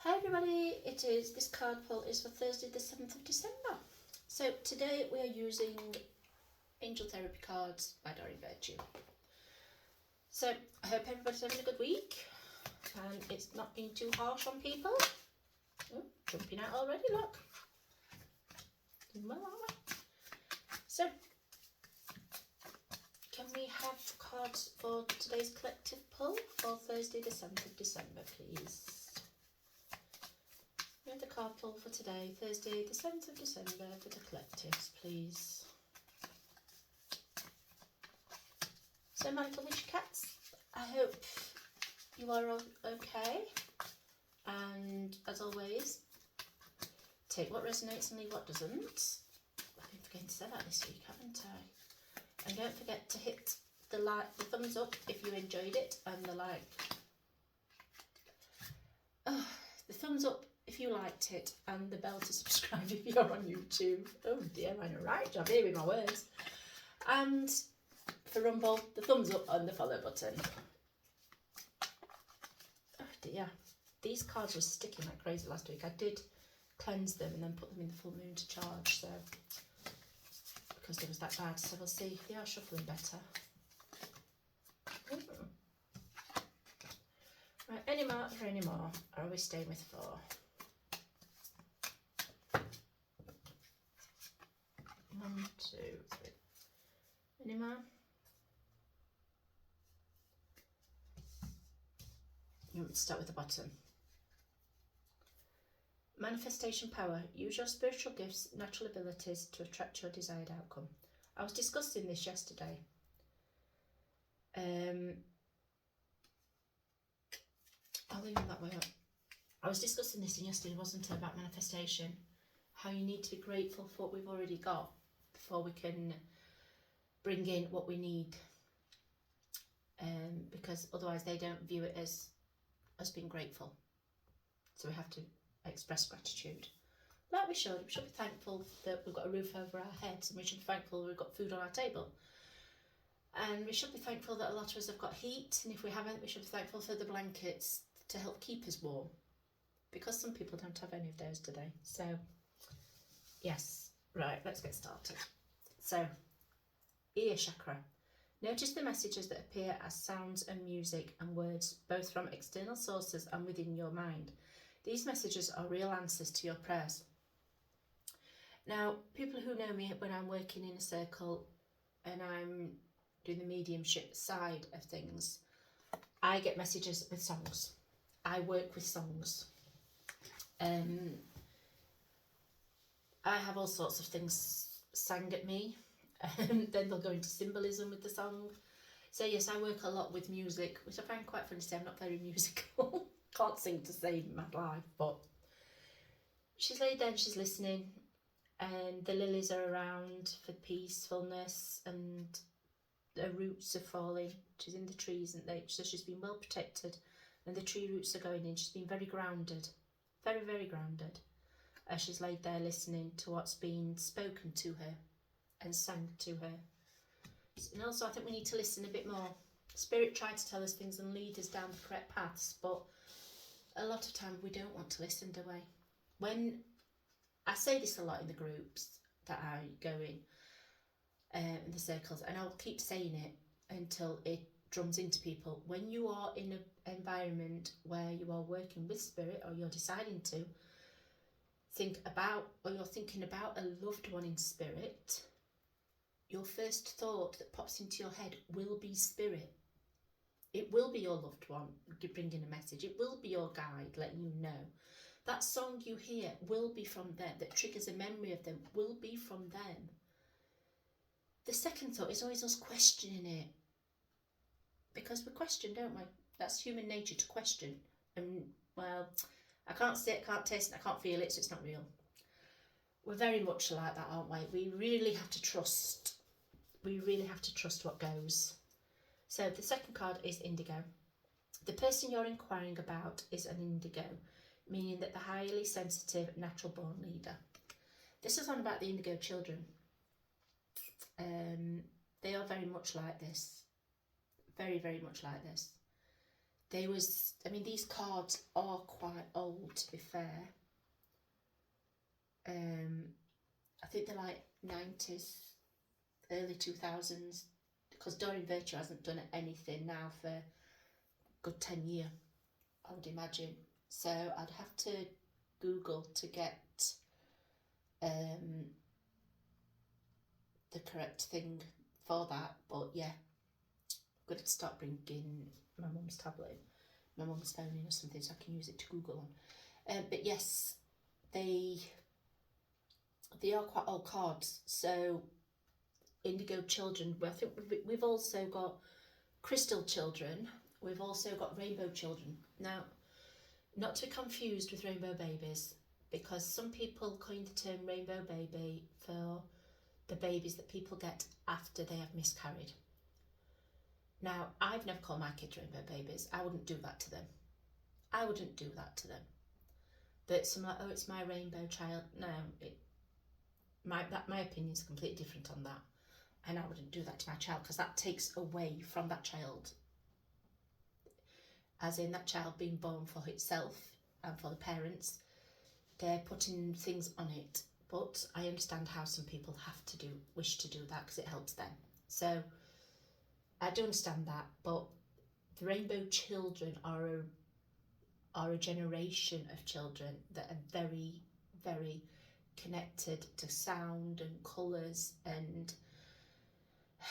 Hi everybody, this card pull is for Thursday the 7th of December. So today we are using Angel Therapy cards by Doreen Virtue. So I hope everybody's having a good week and it's not been too harsh on people. Oh, jumping out already, look. Doing well, aren't we? So, can we have cards for today's collective pull for Thursday the 7th of December, please? We have the card pull for today, Thursday the 7th of December, for the collectives, please. So my little witch cats, I hope you are all okay. And as always, take what resonates and leave what doesn't. I've been forgetting to say that this week, haven't I? And don't forget to hit the thumbs up if you enjoyed it, and the thumbs up if you liked it, and the bell to subscribe if you're on YouTube. Oh dear, I'm doing a right job here with my words. And for Rumble, the thumbs up and the follow button. Oh dear, these cards were sticking like crazy last week. I did cleanse them and then put them in the full moon to charge, so because it was that bad. So we'll see. They are shuffling better. Right, any more for any more? Or are we staying with 4? One, 2, 3. Any more? You want me to start with the bottom. Manifestation power. Use your spiritual gifts, natural abilities to attract your desired outcome. I was discussing this yesterday. I'll leave it that way up. I was discussing this yesterday, wasn't it, about manifestation. How you need to be grateful for what we've already got before we can bring in what we need. Because otherwise they don't view it as being grateful. So we have to express gratitude. Like we should. We should be thankful that we've got a roof over our heads, and we should be thankful we've got food on our table. And we should be thankful that a lot of us have got heat, and if we haven't, we should be thankful for the blankets to help keep us warm. Because some people don't have any of those today. So, yes. Right, let's get started. So, ear chakra. Notice the messages that appear as sounds and music and words, both from external sources and within your mind. These messages are real answers to your prayers. Now, people who know me, when I'm working in a circle and I'm doing the mediumship side of things, I get messages with songs. I work with songs. I have all sorts of things sang at me, and then they'll go into symbolism with the song. So yes, I work a lot with music, which I find quite funny to say. I'm not very musical. Can't sing to save my life, but she's laid there and she's listening, and the lilies are around for peacefulness, and the roots are falling. She's in the trees, and so she's been well protected, and the tree roots are going in. She's been very grounded, very, very grounded, as she's laid there listening to what's been spoken to her and sang to her. And also I think we need to listen a bit more. Spirit tried to tell us things and lead us down the correct paths, but a lot of time we don't want to listen, do we? When I say this a lot in the groups that I go in the circles, and I'll keep saying it until it drums into people. When you are in an environment where you are working with spirit, or you're deciding to think about, or you're thinking about a loved one in spirit, your first thought that pops into your head will be spirit. It will be your loved one bringing a message. It will be your guide letting you know. That song you hear will be from them, that triggers a memory of them, will be from them. The second thought is always us questioning it. Because we question, don't we? That's human nature, to question. And, well, I can't see it, I can't taste it, I can't feel it, so it's not real. We're very much like that, aren't we? We really have to trust. We really have to trust what goes. So the second card is indigo. The person you're inquiring about is an indigo, meaning that the highly sensitive, natural born leader. This is on about the indigo children. They are very much like this. Very, very much like this. I mean, these cards are quite old, to be fair. I think they're like 90s, early 2000s, because Doreen Virtue hasn't done anything now for a good 10 years, I would imagine. So I'd have to Google to get the correct thing for that. But yeah, I'm going to start bringing my mum's tablet, my mum's phone in or something, so I can use it to Google on. But yes, they are quite old cards. So indigo children, I think we've also got crystal children, we've also got rainbow children. Now, not to be confused with rainbow babies, because some people coined the term rainbow baby for the babies that people get after they have miscarried. Now, I've never called my kids rainbow babies. I wouldn't do that to them. I wouldn't do that to them. But some like, oh, it's my rainbow child. No, my opinion is completely different on that. And I wouldn't do that to my child, because that takes away from that child. As in that child being born for itself and for the parents. They're putting things on it. But I understand how some people wish to do that, because it helps them. So I do understand that, but the rainbow children are a generation of children that are very, very connected to sound and colours and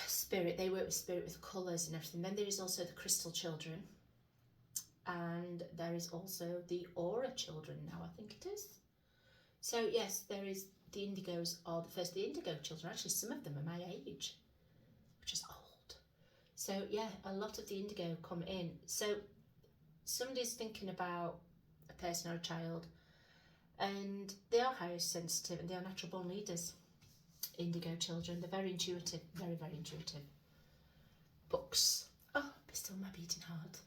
spirit. They work with spirit, with colours and everything. Then there is also the crystal children, and there is also the aura children now, I think it is. So yes, there is the indigos are the indigo children. Actually, some of them are my age, which is old. So yeah, a lot of the indigo come in. So somebody's thinking about a person or a child, and they are highly sensitive, and they are natural born leaders. Indigo children, they're very intuitive, very, very intuitive. Books. Oh, they're still my beating heart.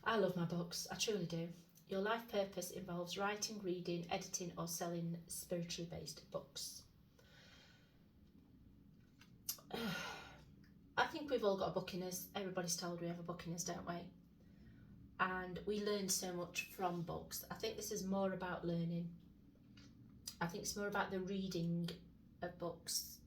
I love my books, I truly do. Your life purpose involves writing, reading, editing, or selling spiritually based books. I think we've all got a book in us. Everybody's told we have a book in us, don't we? And we learn so much from books. I think this is more about learning. I think it's more about the reading of books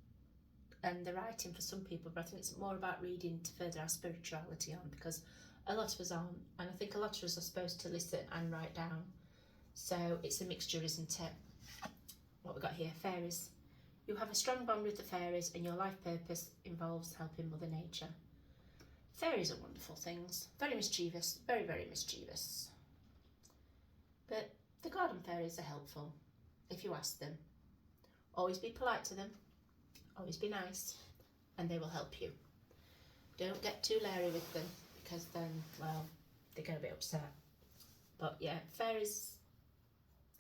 and the writing for some people, but I think it's more about reading to further our spirituality on, because a lot of us aren't, and I think a lot of us are supposed to listen and write down. So it's a mixture, isn't it? What we've got here, fairies. You have a strong bond with the fairies, and your life purpose involves helping Mother Nature. Fairies are wonderful things, very mischievous, very, very mischievous. But the garden fairies are helpful, if you ask them. Always be polite to them, always be nice, and they will help you. Don't get too leery with them, because then, well, they get a bit upset. But yeah, fairies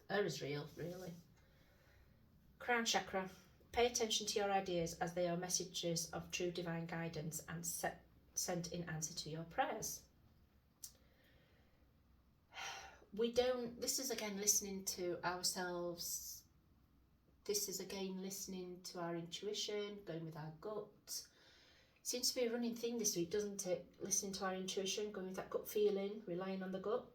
are as real, really. Crown chakra. Pay attention to your ideas, as they are messages of true divine guidance and sent in answer to your prayers. This is again listening to ourselves. This is again listening to our intuition, going with our gut. Seems to be a running theme this week, doesn't it? Listening to our intuition, going with that gut feeling, relying on the gut.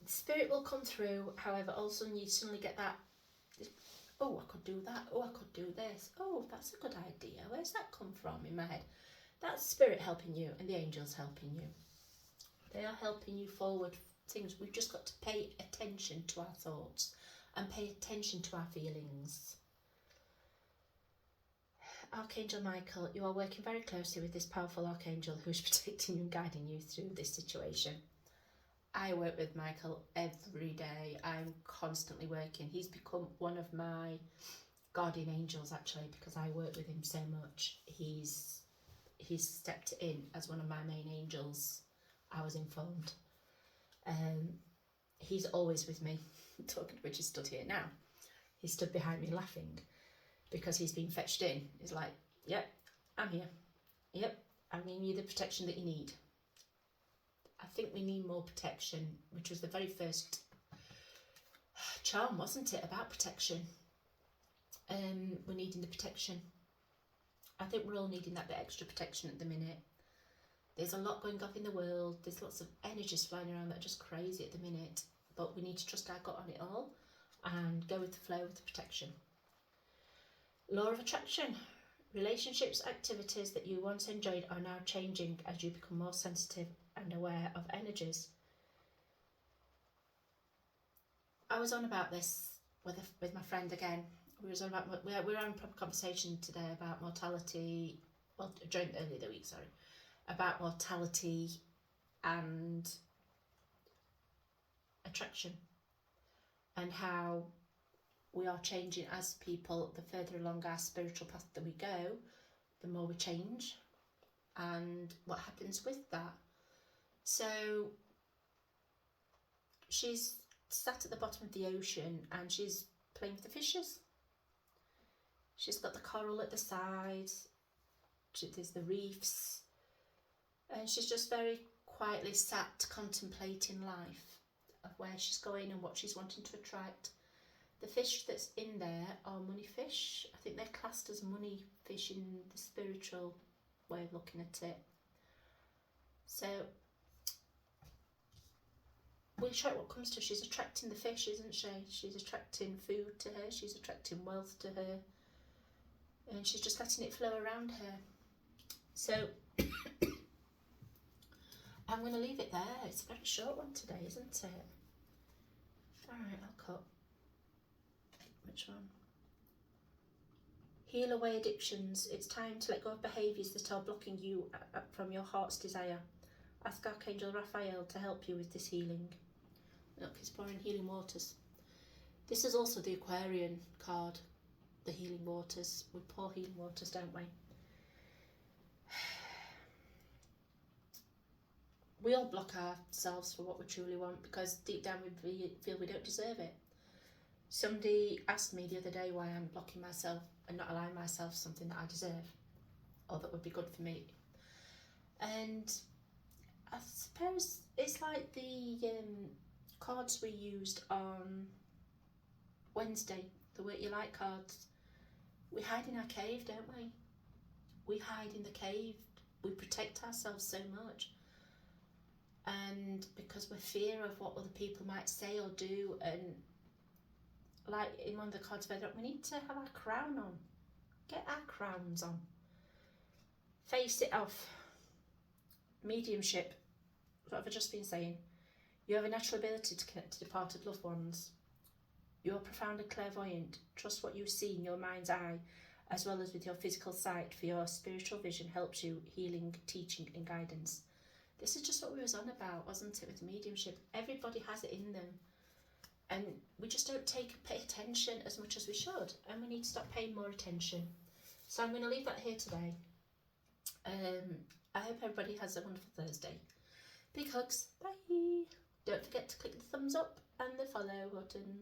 Spirit will come through, however, also you suddenly get that, oh, I could do that, oh, I could do this, oh, that's a good idea, where's that come from in my head? That's spirit helping you, and the angels helping you. They are helping you forward things. We've just got to pay attention to our thoughts and pay attention to our feelings. Archangel Michael, you are working very closely with this powerful archangel who is protecting you and guiding you through this situation. I work with Michael every day. I'm constantly working. He's become one of my guardian angels, actually, because I work with him so much. He's stepped in as one of my main angels, I was informed. He's always with me. Talking to which, he stood here now. He stood behind me laughing because he's been fetched in. He's like, yep, I'm here. Yep, I'm giving you the protection that you need. I think we need more protection, which was the very first charm, wasn't it, about protection? We're needing the protection. I think we're all needing that bit extra protection at the minute. There's a lot going on in the world. There's lots of energies flying around that are just crazy at the minute. But we need to trust our gut on it all and go with the flow with the protection. Law of attraction. Relationships, activities that you once enjoyed are now changing as you become more sensitive and aware of energies. I was on about this with my friend again. We were having a proper conversation today about mortality. Well, during earlier the week, sorry, about mortality and attraction, and how we are changing as people. The further along our spiritual path that we go, the more we change, and what happens with that. So she's sat at the bottom of the ocean and she's playing with the fishes. She's got the coral at the side, there's the reefs, and she's just very quietly sat contemplating life, of where she's going and what she's wanting to attract. The fish that's in there are money fish. I think they're classed as money fish in the spiritual way of looking at it. So we attract what comes to her. She's attracting the fish, isn't she? She's attracting food to her, she's attracting wealth to her, and she's just letting it flow around her. So I'm going to leave it there. It's a very short one today, isn't it? Alright, I'll cut. Which one? Heal away addictions. It's time to let go of behaviours that are blocking you from your heart's desire. Ask Archangel Raphael to help you with this healing. Look, he's pouring healing waters. This is also the Aquarian card, the healing waters. We pour healing waters, don't we? We all block ourselves for what we truly want because deep down we feel we don't deserve it. Somebody asked me the other day why I'm blocking myself and not allowing myself something that I deserve or that would be good for me. And I suppose it's like the cards we used on Wednesday, the Work You Like cards. We hide in our cave, don't we? We hide in the cave. We protect ourselves so much. And because we're fear of what other people might say or do, and like in one of the cards further up, we need to have our crown on. Get our crowns on. Face it off. Mediumship. What have I just been saying? You have a natural ability to connect to departed loved ones. You are profound and clairvoyant. Trust what you see in your mind's eye, as well as with your physical sight, for your spiritual vision helps you healing, teaching and guidance. This is just what we was on about, wasn't it, with mediumship? Everybody has it in them. And we just don't pay attention as much as we should. And we need to start paying more attention. So I'm going to leave that here today. I hope everybody has a wonderful Thursday. Big hugs. Bye. Don't forget to click the thumbs up and the follow button.